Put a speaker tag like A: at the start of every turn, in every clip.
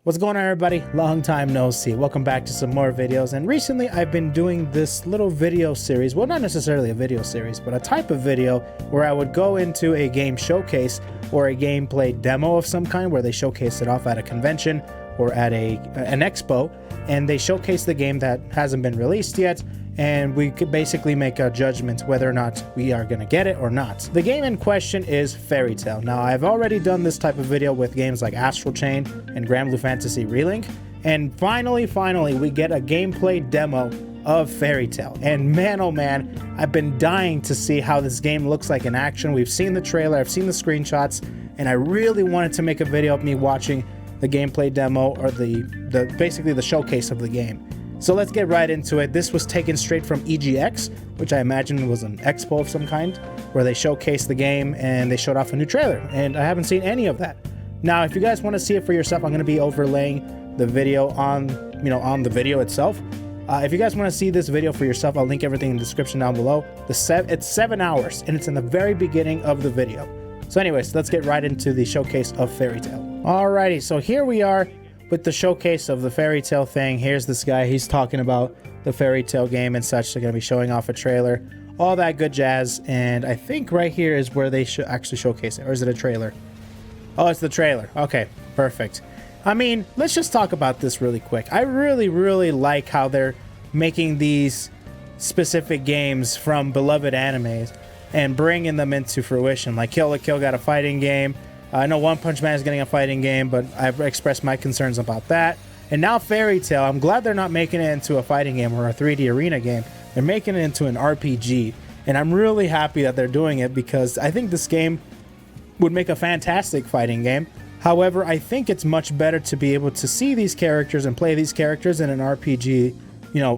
A: What's going on, everybody? Long time no see. Welcome back to some more videos. And recently I've been doing this little video series, well, not necessarily a video series, but a type of video where I would go into a game showcase or a gameplay demo of some kind, where they showcase it off at a convention or at an expo, and they showcase the game that hasn't been released yet, and we could basically make a judgment whether or not we are going to get it or not. The game in question is Fairy Tail. Now, I've already done this type of video with games like Astral Chain and Grand Blue Fantasy Relink, and finally, we get a gameplay demo of Fairy Tail. And man, oh man, I've been dying to see how this game looks like in action. We've seen the trailer, I've seen the screenshots, and I really wanted to make a video of me watching the gameplay demo, or basically the showcase of the game. So let's get right into it. This was taken straight from EGX, which I imagine was an expo of some kind, where they showcased the game and they showed off a new trailer, and I haven't seen any of that. Now, if you guys want to see it for yourself, I'm going to be overlaying the video on the video itself. If you guys want to see this video for yourself, I'll link everything in the description down below. It's 7 hours, and it's in the very beginning of the video. So anyways, let's get right into the showcase of Fairy Tail. Alrighty, so here we are with the showcase of the Fairy Tail thing. Here's this guy, he's talking about the Fairy Tail game and such. They're going to be showing off a trailer, all that good jazz, and I think right here is where they should actually showcase it. Or is it a trailer? Oh, it's the trailer. Okay, perfect. I mean, let's just talk about this really quick. I really like how they're making these specific games from beloved animes and bringing them into fruition. Like Kill la Kill got a fighting game. I know One Punch Man is getting a fighting game, but I've expressed my concerns about that. And now Fairy Tail, I'm glad they're not making it into a fighting game or a 3D arena game. They're making it into an RPG. And I'm really happy that they're doing it, because I think this game would make a fantastic fighting game. However, I think it's much better to be able to see these characters and play these characters in an RPG,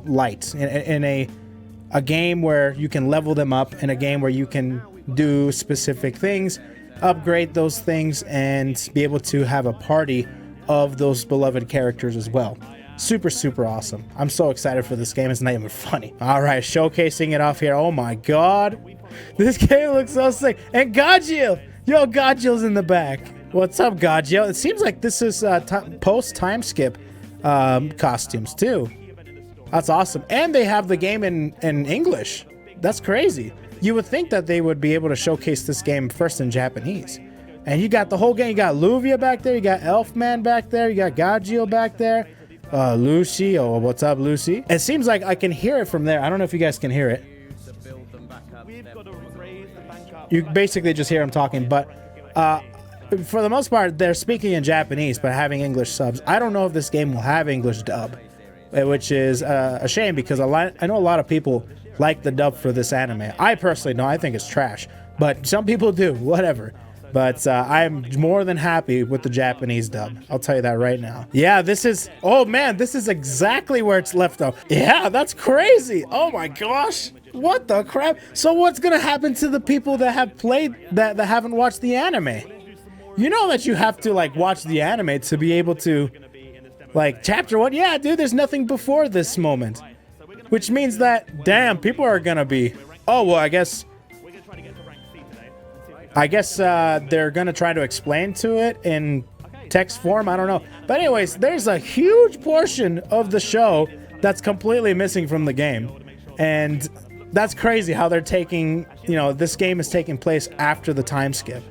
A: light. In a game where you can level them up, in a game where you can do specific things, upgrade those things, and be able to have a party of those beloved characters as well. Super awesome. I'm so excited for this game. It's not even funny. All right, showcasing it off here. Oh my god, this game looks so sick. And Gajil, yo, Gajil's in the back. What's up, Gajil? It seems like this is post time skip costumes too. That's awesome. And they have the game in English. That's crazy. You would think that they would be able to showcase this game first in Japanese. And you got the whole game. You got Luvia back there. You got Elfman back there. You got Gajil back there. Lucy. Oh, what's up, Lucy? It seems like I can hear it from there. I don't know if you guys can hear it. You basically just hear them talking. But for the most part, they're speaking in Japanese, but having English subs. I don't know if this game will have English dub, which is a shame, because I know a lot of people like the dub for this anime. I personally don't. I think it's trash, but some people do. Whatever. But I'm more than happy with the Japanese dub. I'll tell you that right now. Yeah, this is... Oh man, this is exactly where it's left off. Yeah, that's crazy. Oh my gosh. What the crap? So what's gonna happen to the people that have played that haven't watched the anime? You know that you have to watch the anime to be able to chapter 1. Yeah, dude, there's nothing before this moment. Which means that, damn, people are gonna be... Oh, well, I guess they're gonna try to explain to it in text form. I don't know. But anyways, there's a huge portion of the show that's completely missing from the game. And that's crazy how they're taking... this game is taking place after the time skip.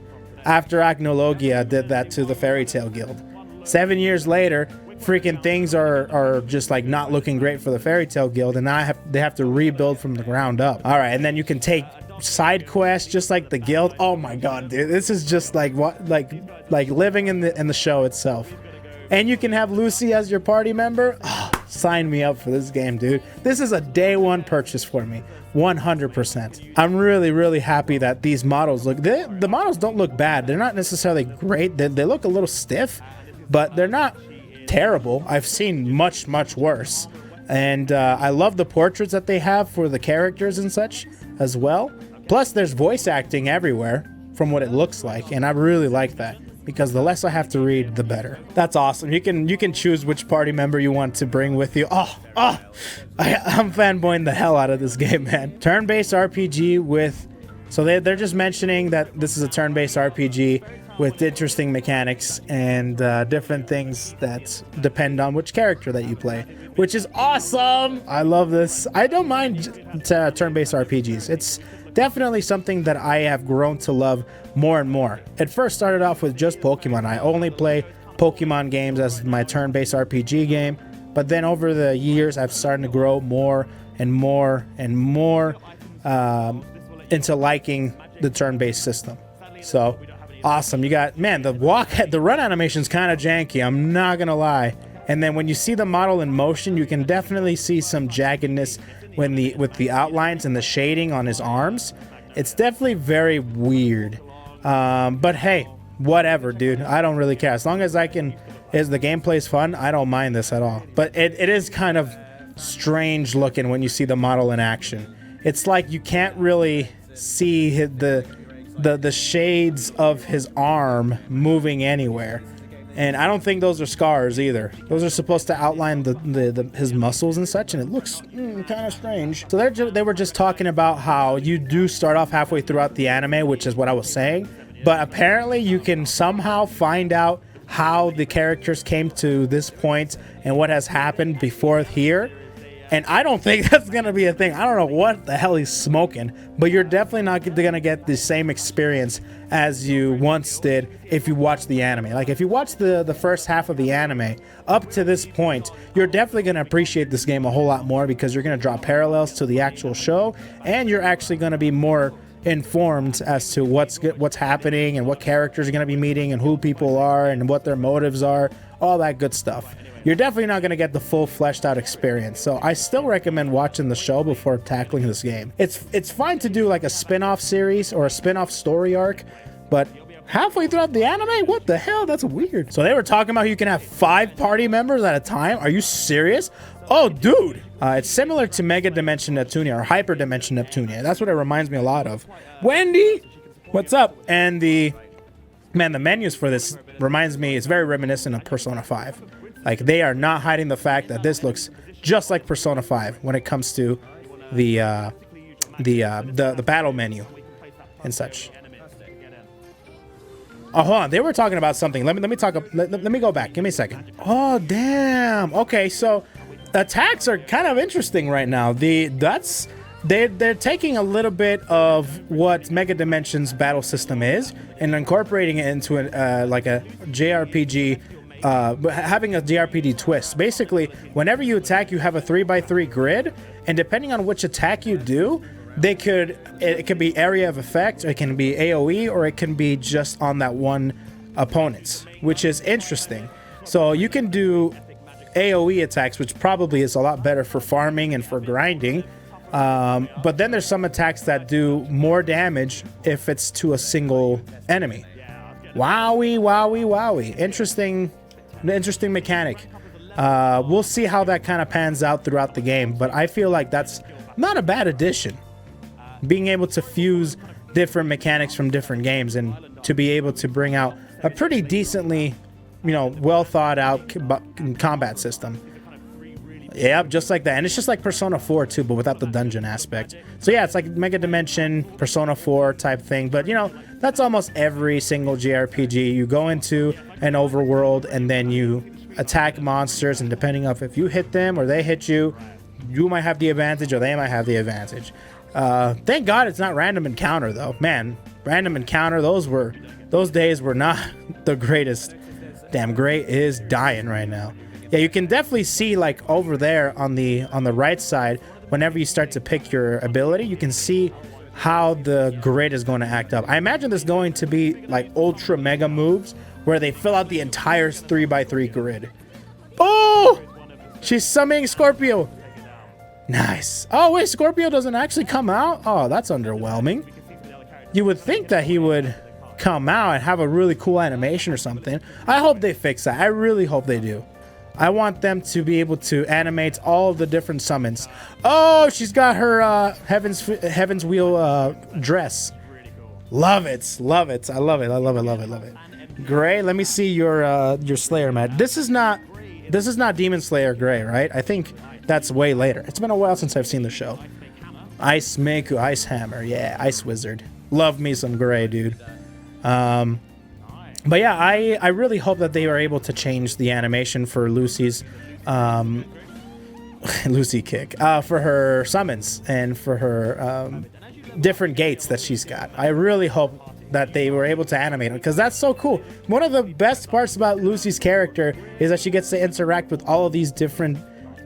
A: After Acnologia did that to the Fairy Tail Guild. 7 years later... freaking things are just not looking great for the Fairy Tail Guild, and now they have to rebuild from the ground up. All right, and then you can take side quests just like the guild. Oh my god, dude, this is just like living in the show itself. And you can have Lucy as your party member. Oh, sign me up for this game, dude. This is a day one purchase for me, 100%. I'm really happy that these models look... The models don't look bad. They're not necessarily great. They look a little stiff, but they're not terrible. I've seen much worse. And I love the portraits that they have for the characters and such as well. Plus there's voice acting everywhere from what it looks like, and I really like that, because the less I have to read, the better. That's awesome. You can choose which party member you want to bring with you. I'm fanboying the hell out of this game, man. Turn-based RPG with... So they're just mentioning that this is a turn-based RPG. with interesting mechanics and different things that depend on which character that you play, which is awesome. I love this. I don't mind turn-based RPGs. It's definitely something that I have grown to love more and more. It first started off with just Pokemon. I only play Pokemon games as my turn-based RPG game, but then over the years I've started to grow more and more and more into liking the turn-based system. So awesome. You got, man, the run animation's kind of janky, I'm not gonna lie. And then when you see the model in motion, you can definitely see some jaggedness with the outlines and the shading on his arms. It's definitely very weird. But hey, whatever, dude. I don't really care. As long as the gameplay's fun, I don't mind this at all. But it is kind of strange looking when you see the model in action. It's like you can't really see the shades of his arm moving anywhere, and I don't think those are scars either. Those are supposed to outline his muscles and such, and it looks kind of strange. So they were just talking about how you do start off halfway throughout the anime, which is what I was saying, but apparently you can somehow find out how the characters came to this point and what has happened before here. And I don't think that's going to be a thing. I don't know what the hell he's smoking, but you're definitely not going to get the same experience as you once did if you watch the anime. Like, if you watch the first half of the anime up to this point, you're definitely going to appreciate this game a whole lot more, because you're going to draw parallels to the actual show, and you're actually going to be more informed as to what's happening and what characters you're going to be meeting and who people are and what their motives are, all that good stuff. You're definitely not going to get the full fleshed out experience. So I still recommend watching the show before tackling this game. It's fine to do like a spin-off series or a spin-off story arc, but halfway throughout the anime, what the hell? That's weird. So they were talking about you can have 5 party members at a time. Are you serious? Oh, dude. It's similar to Mega Dimension Neptunia or Hyper Dimension Neptunia. That's what it reminds me a lot of. Wendy, what's up? And the menus for this reminds me, it's very reminiscent of Persona 5. Like, they are not hiding the fact that this looks just like Persona 5 when it comes to the battle menu and such. Oh, hold on. They were talking about something. Let me go back. Give me a second. Oh, damn. Okay, so attacks are kind of interesting right now. They're taking a little bit of what Mega Dimension's battle system is and incorporating it into like a JRPG. Having a JRPG twist. Basically, whenever you attack, you have a 3x3 grid, and depending on which attack you do, it could be area of effect, or it can be AoE, or it can be just on that one opponent, which is interesting. So you can do AoE attacks, which probably is a lot better for farming and for grinding. But then there's some attacks that do more damage if it's to a single enemy. Wowie, wowie, wowie. Interesting mechanic. We'll see how that kind of pans out throughout the game, but I feel like that's not a bad addition. Being able to fuse different mechanics from different games and to be able to bring out a pretty decently, well thought out combat system. Yeah, just like that. And it's just like Persona 4 too, but without the dungeon aspect. So yeah, it's like Mega Dimension, Persona 4 type thing. But that's almost every single JRPG. You go into an overworld and then you attack monsters, and depending on if you hit them or they hit you, you might have the advantage or they might have the advantage. Thank God it's not random encounter though. Man, random encounter, those days were not the greatest. Damn, Gray is dying right now. Yeah, you can definitely see, like, over there on the right side, whenever you start to pick your ability, you can see how the grid is going to act up. I imagine there's going to be like ultra mega moves where they fill out the entire 3x3 grid. Oh, she's summoning Scorpio. Nice. Oh wait, Scorpio doesn't actually come out. Oh, that's underwhelming. You would think that he would come out and have a really cool animation or something. I hope they fix that. I really hope they do. I want them to be able to animate all of the different summons. Oh, she's got her Heaven's Wheel dress. Love it. Love it. I love it. I love it. Love it. Love it. Gray, let me see your Slayer mat. This is not Demon Slayer Gray, right? I think that's way later. It's been a while since I've seen the show. Ice Miku, Ice Hammer. Yeah, Ice Wizard. Love me some Gray, dude. But yeah, I really hope that they were able to change the animation for Lucy's Lucy kick for her summons and for her different gates that she's got. I really hope that they were able to animate it because that's so cool. One of the best parts about Lucy's character is that she gets to interact with all of these different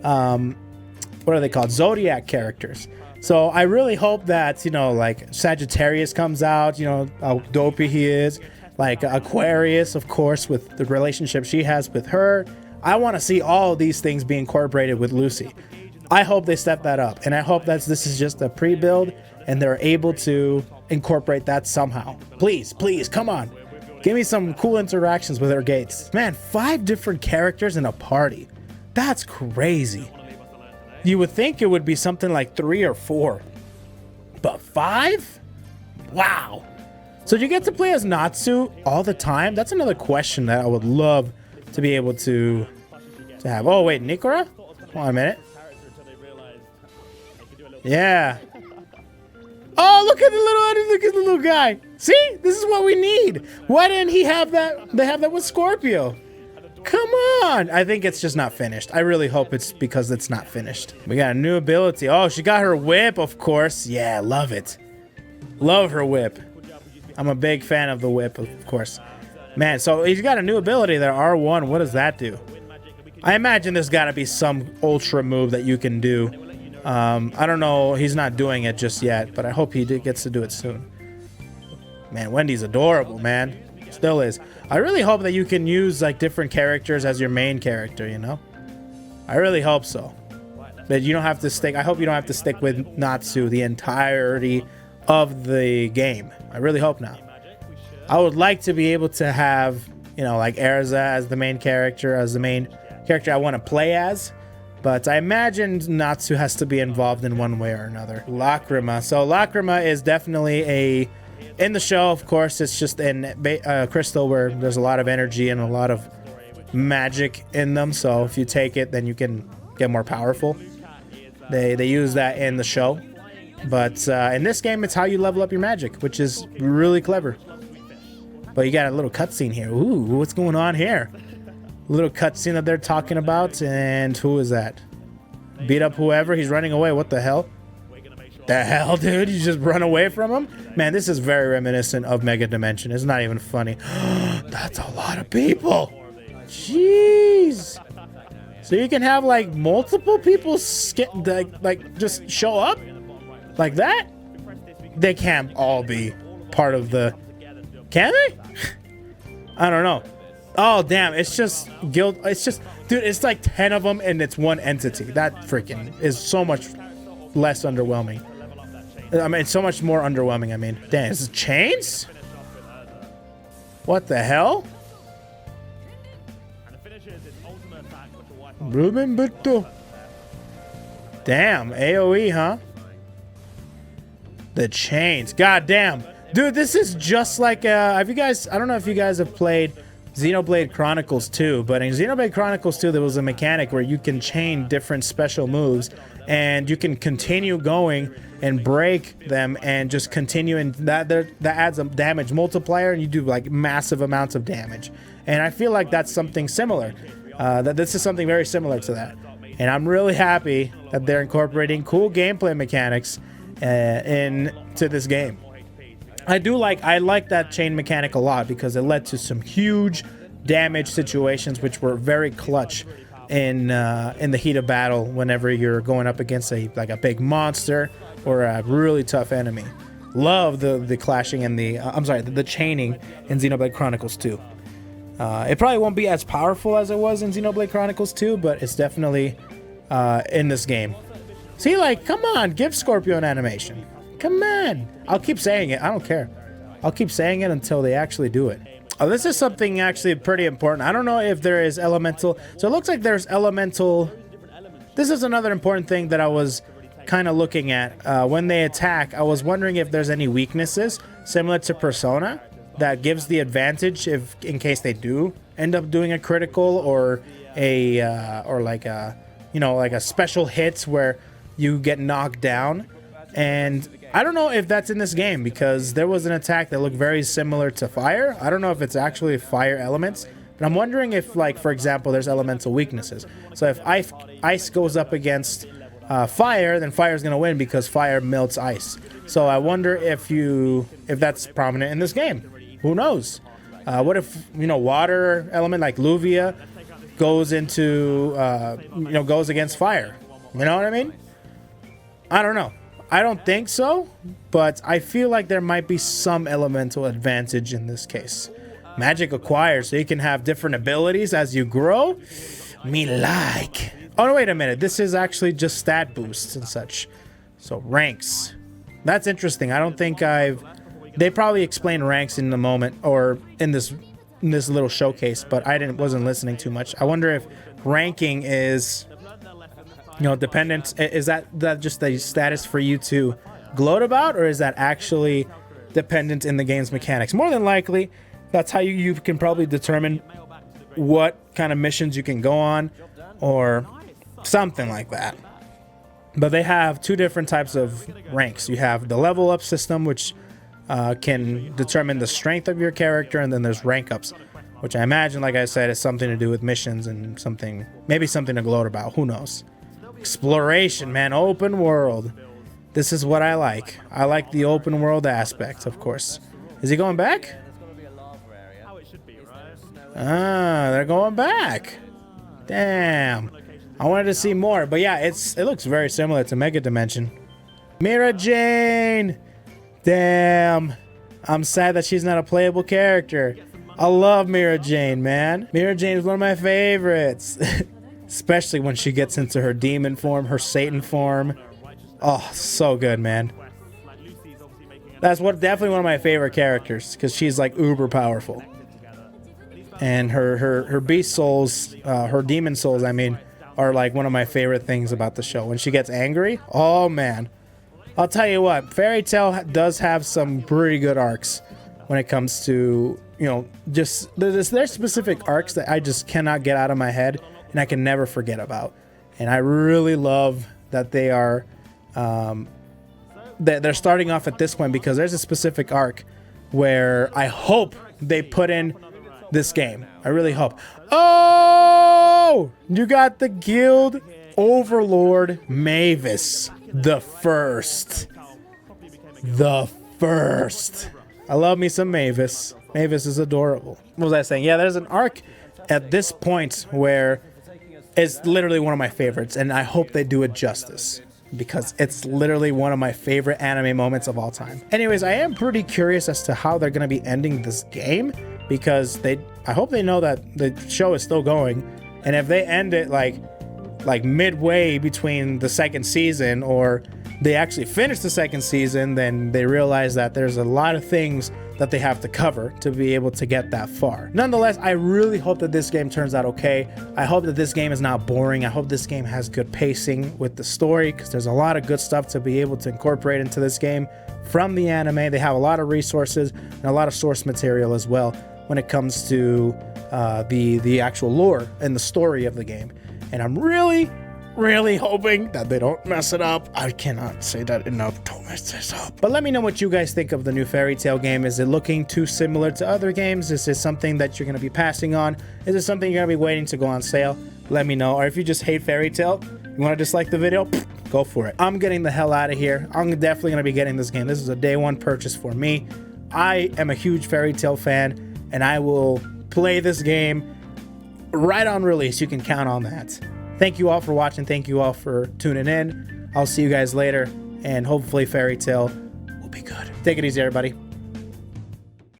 A: what are they called, zodiac characters. So I really hope that, you know, like Sagittarius comes out, you know, how dopey he is, like Aquarius, of course, with the relationship she has with her. I want to see all of these things be incorporated with Lucy. I hope they step that up, and I hope that this is just a pre-build and they're able to incorporate that somehow. Please, please, come on. Give me some cool interactions with her gates. Man, 5 different characters in a party. That's crazy. You would think it would be something like 3 or 4, but 5? Wow. So you get to play as Natsu all the time? That's another question that I would love to be able to have. Oh, wait, Nikora? Hold on a minute. Yeah. Oh, look at the little guy. See? This is what we need. Why didn't he have that? They have that with Scorpio. Come on. I think it's just not finished. I really hope it's because it's not finished. We got a new ability. Oh, she got her whip, of course. Yeah, love it. Love her whip. I'm a big fan of the whip, of course. Man, so he's got a new ability there, R1. What does that do? I imagine there's got to be some ultra move that you can do. I don't know. He's not doing it just yet, but I hope he gets to do it soon. Man, Wendy's adorable, man. Still is. I really hope that you can use like different characters as your main character, you know? I really hope so. That you don't have to stick. I hope you don't have to stick with Natsu the entirety of the game. I really hope not. I would like to be able to have, you know, like Erza as the main character, I want to play as. But I imagine Natsu has to be involved in one way or another. Lacrima. So Lacrima is definitely in the show, of course, it's just in Crystal where there's a lot of energy and a lot of magic in them. So if you take it, then you can get more powerful. They use that in the show. But in this game, it's how you level up your magic, which is really clever. But you got a little cutscene here. Ooh, what's going on here? Little cutscene that they're talking about, and who is that? Beat up whoever. He's running away. What the hell? The hell, dude? You just run away from him? Man, this is very reminiscent of Mega Dimension. It's not even funny. That's a lot of people. Jeez. So you can have like multiple people like just show up like that? They can't all be part of the... Can they? I don't know. Oh, damn. It's just guild. It's just, dude, it's like 10 of them and it's one entity. That freaking is so much less underwhelming. I mean, it's so much more underwhelming. I mean, damn, this is chains? What the hell? Ruben Butto. Damn, AoE, huh? The chains. God damn. Dude, this is just like, have you guys, I don't know if you guys have played Xenoblade Chronicles 2, but in Xenoblade Chronicles 2, there was a mechanic where you can chain different special moves and you can continue going and break them and just continue, and that adds a damage multiplier and you do like massive amounts of damage. And I feel like that's something similar. That this is something very similar to that. And I'm really happy that they're incorporating cool gameplay mechanics into this game. I like that chain mechanic a lot because it led to some huge damage situations which were very clutch in the heat of battle whenever you're going up against a big monster or a really tough enemy. Love the clashing and the chaining in Xenoblade Chronicles 2. It probably won't be as powerful as it was in Xenoblade Chronicles 2, but it's definitely in this game. See, like, come on, give Scorpio an animation. Come on. I'll keep saying it. I don't care. I'll keep saying it until they actually do it. Oh, this is something actually pretty important. I don't know if there is elemental. So it looks like there's elemental. This is another important thing that I was kind of looking at. When they attack, I was wondering if there's any weaknesses similar to Persona that gives the advantage in case they do end up doing a critical or like a special hits where you get knocked down. And I don't know if that's in this game because there was an attack that looked very similar to fire. I don't know if it's actually fire elements, but I'm wondering if, like, for example, there's elemental weaknesses. So if ice goes up against fire, then fire is going to win because fire melts ice. So I wonder if that's prominent in this game. Who knows? What if, you know, water element like Luvia goes into, goes against fire? You know what I mean? I don't know. I don't think so, but I feel like there might be some elemental advantage in this case. Magic acquired, so you can have different abilities as you grow. Me like. Oh, no, wait a minute. This is actually just stat boosts and such. So ranks. That's interesting. I don't think they probably explain ranks in the moment or in this little showcase, but I wasn't listening too much. I wonder if ranking is, you know, dependent. Is that just the status for you to gloat about, or is that actually dependent in the game's mechanics? More than likely, that's how you can probably determine what kind of missions you can go on or something like that. But they have two different types of ranks. You have the level up system, which can determine the strength of your character, and then there's rank ups, which I imagine, like I said, is something to do with missions and maybe something to gloat about. Who knows? Exploration, man. Open world. This is what I like. I like the open world aspect, of course. Is he going back? Ah, they're going back. Damn. I wanted to see more, but yeah, it looks very similar to Mega Dimension. Mira Jane. Damn. I'm sad that she's not a playable character. I love Mira Jane, man. Mira Jane is one of my favorites. Especially when she gets into her demon form, her Satan form. Oh, so good, man. That's definitely one of my favorite characters, because she's like uber powerful. And her beast souls, her demon souls, I mean, are like one of my favorite things about the show. When she gets angry, oh man. I'll tell you what, Fairy Tail does have some pretty good arcs when it comes to, you know, just there's specific arcs that I just cannot get out of my head and I can never forget about. And I really love that they are they're starting off at this point, because there's a specific arc where I hope they put in this game. I really hope. Oh, you got the Guild Overlord Mavis the first. I love me some Mavis. Mavis is adorable. What was I saying? Yeah, there's an arc at this point where it's literally one of my favorites, and I hope they do it justice, because it's literally one of my favorite anime moments of all time. Anyways, I am pretty curious as to how they're going to be ending this game, because I hope they know that the show is still going, and if they end it like midway between the second season, or they actually finish the second season, then they realize that there's a lot of things that they have to cover to be able to get that far. Nonetheless, I really hope that this game turns out okay. I hope that this game is not boring. I hope this game has good pacing with the story, because there's a lot of good stuff to be able to incorporate into this game from the anime. They have a lot of resources and a lot of source material as well when it comes to the actual lore and the story of the game. And I'm really hoping that they don't mess it up. I cannot say that enough. Don't mess this up. But let me know what you guys think of the new Fairy Tail game. Is it looking too similar to other games? Is this something that you're going to be passing on? Is it something you're going to be waiting to go on sale? Let me know. Or if you just hate Fairy Tail, you want to dislike the video, go for it. I'm getting the hell out of here. I'm definitely going to be getting this game. This is a day one purchase for me. I am a huge Fairy Tail fan, and I will play this game right on release. You can count on that. Thank you all for watching. Thank you all for tuning in. I'll see you guys later, and hopefully Fairy Tail will be good. Take it easy, everybody.